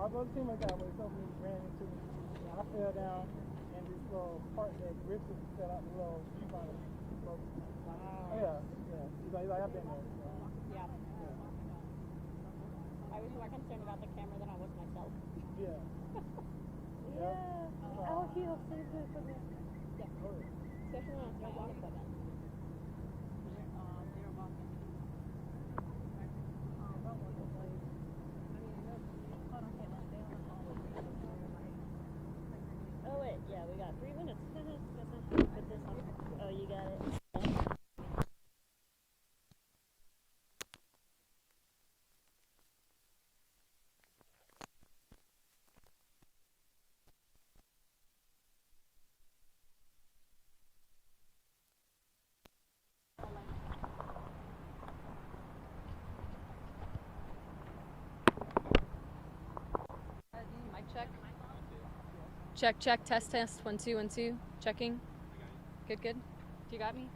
brother teammate got away, something ran into me. And I fell down in this little part that grips it, fell out the little viewfinder. Wow. Yeah. He's like, I've been there. So. Yeah. I was more concerned about the camera than I was myself. Yeah. Oh, he'll save the equipment. Yeah. Especially when it's my own equipment. Oh wait, yeah, we got 3 minutes. Put this on. Oh, you got it. Check, test, 1 2 1 2, checking. Good. You got me?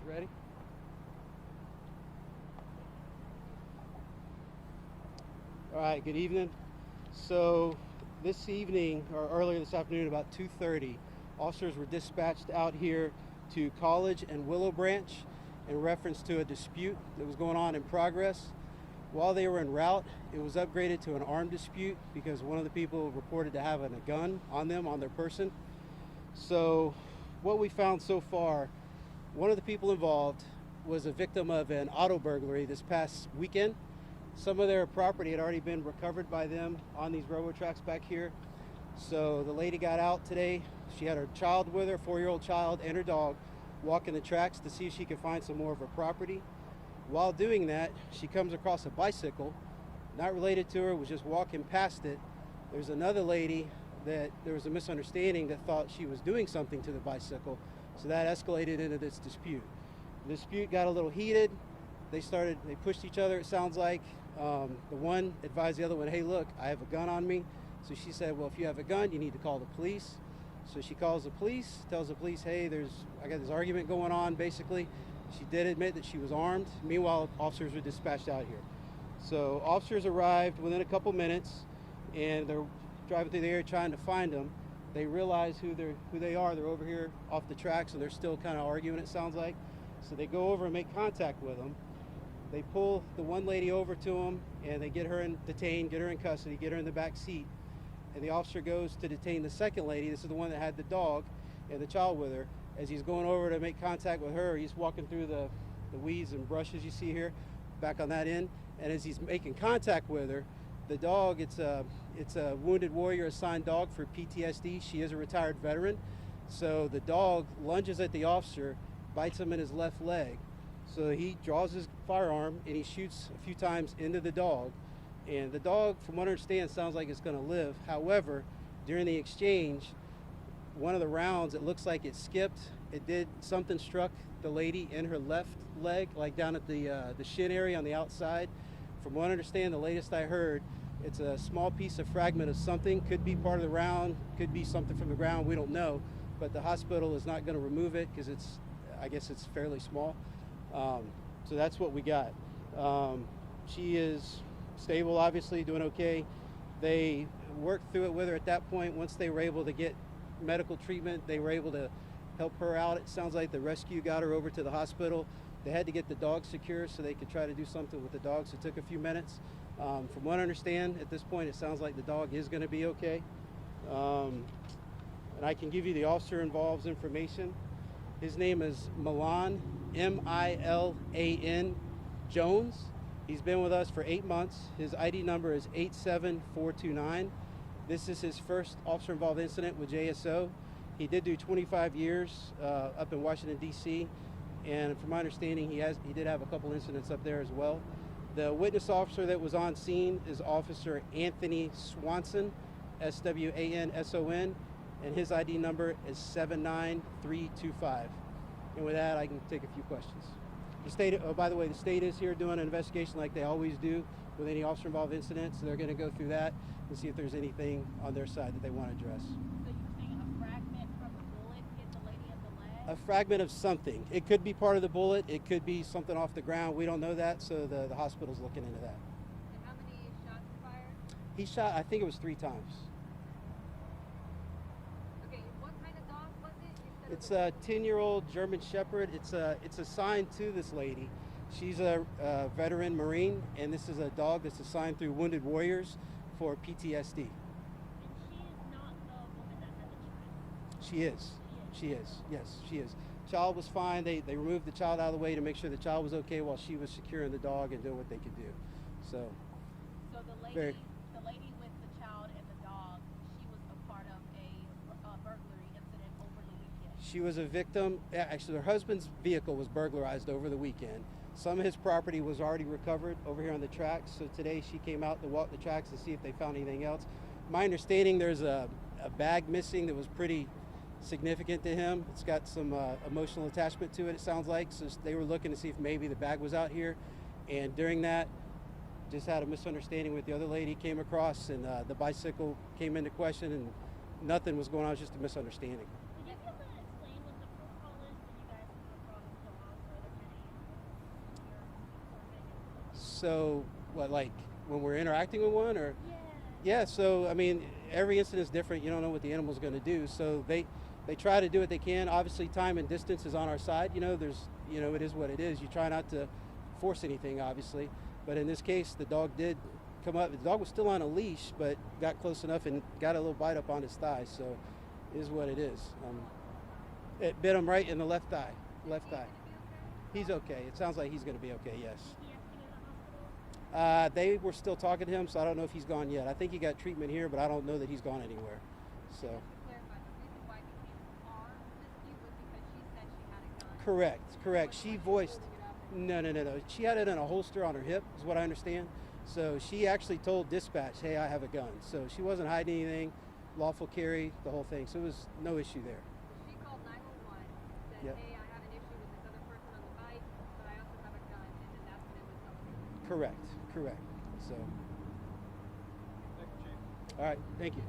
Ready? All right, good evening. So this evening, or earlier this afternoon, about 2:30, officers were dispatched out here to College and Willow Branch in reference to a dispute that was going on in progress. While they were en route, it was upgraded to an armed dispute because one of the people reported to having a gun on them, on their person. So what we found so far, one of the people involved was a victim of an auto burglary this past weekend. Some of their property had already been recovered by them on these railroad tracks back here. So the lady got out today. She had her child with her, 4-year-old child, and her dog, walking the tracks to see if she could find some more of her property. While doing that, she comes across a bicycle, not related to her, was just walking past it. There's another lady that there was a misunderstanding that thought she was doing something to the bicycle. So that escalated into this dispute. The dispute got a little heated. They pushed each other, it sounds like. The one advised the other one, hey, look, I have a gun on me. So she said, well, if you have a gun, you need to call the police. So she calls the police, tells the police, hey, I got this argument going on, basically. She did admit that she was armed. Meanwhile, officers were dispatched out here. So officers arrived within a couple minutes, and they're driving through the area trying to find them. They realize who they are. They're over here off the tracks, and they're still kind of arguing, it sounds like. So they go over and make contact with them. They pull the one lady over to them, and they get her detained, get her in custody, get her in the back seat. And the officer goes to detain the second lady. This is the one that had the dog and the child with her. As he's going over to make contact with her, he's walking through the weeds and brushes you see here, back on that end. And as he's making contact with her, the dog, it's a wounded warrior assigned dog for PTSD. She is a retired veteran. So the dog lunges at the officer, bites him in his left leg. So he draws his firearm and he shoots a few times into the dog. And the dog, from what I understand, sounds like it's going to live. However, during the exchange, one of the rounds, it looks like it skipped. Something struck the lady in her left leg, like down at the shin area on the outside. From what I understand, the latest I heard, it's a small piece of fragment of something. Could be part of the round, could be something from the ground, we don't know. But the hospital is not going to remove it because I guess it's fairly small. So that's what we got. She is stable, obviously, doing okay. They worked through it with her at that point. Once they were able to get medical treatment, they were able to help her out. It sounds like the rescue got her over to the hospital. They had to get the dog secure so they could try to do something with the dog, so it took a few minutes. From what I understand, at this point, it sounds like the dog is going to be okay. And I can give you the officer involved's information. His name is Milan, M-I-L-A-N, Jones. He's been with us for 8 months. His ID number is 87429. This is his first officer-involved incident with JSO. He did do 25 years up in Washington, D.C., and from my understanding, he did have a couple incidents up there as well. The witness officer that was on scene is Officer Anthony Swanson, S-W-A-N-S-O-N, and his ID number is 79325. And with that, I can take a few questions. The state, oh, by the way, the state is here doing an investigation like they always do with any officer-involved incidents. So they're going to go through that and see if there's anything on their side that they want to address. So you're saying a fragment from the bullet hit the lady in the leg? A fragment of something. It could be part of the bullet. It could be something off the ground. We don't know that, so the hospital's looking into that. And how many shots fired? He shot, I think it was 3 times. Okay, what kind of dog was it? You said It's a 10-year-old German Shepherd. It's assigned to this lady. She's a veteran Marine, and this is a dog that's assigned through Wounded Warriors for PTSD. And she is not the woman that had the child. She is. She is. Yes, she is. Child was fine. They removed the child out of the way to make sure the child was okay while she was securing the dog and doing what they could do. So So the Very- lady with the child and the dog, she was a part of a burglary incident over the weekend. she was a victim. Actually, her husband's vehicle was burglarized over the weekend. Some of his property was already recovered over here on the tracks. So today she came out to walk the tracks to see if they found anything else. My understanding, there's a bag missing that was pretty significant to him. It's got some emotional attachment to it, it sounds like. So they were looking to see if maybe the bag was out here. And during that, just had a misunderstanding with the other lady, came across, and the bicycle came into question, and nothing was going on. It was just a misunderstanding. Did you be able to explain what the protocol is when you guys come across dogs or other kind of So, what, like when we're interacting with one, or? Yeah. Yeah, so I mean, every incident is different. You don't know what the animal's going to do. So they try to do what they can. Obviously, time and distance is on our side. It is what it is. You try not to force anything, obviously. But in this case, the dog did come up. The dog was still on a leash, but got close enough and got a little bite up on his thigh. So it is what it is. It bit him right in the left thigh. Left thigh. He's okay. It sounds like he's going to be okay, yes. He has to go to the hospital? They were still talking to him, so I don't know if he's gone yet. I think he got treatment here, but I don't know that he's gone anywhere. So. to clarify, the reason why it became an armed dispute was because she said she had a gun. Correct. She voiced. Holding it up. No. She had it in a holster on her hip, is what I understand. So she actually told dispatch, hey, I have a gun. So she wasn't hiding anything, lawful carry, the whole thing. So it was no issue there. She called 911, said, Yep. hey, I have an issue with this other person on the bike, but I also have a gun, and then that's when it was okay. Correct. So. All right, thank you.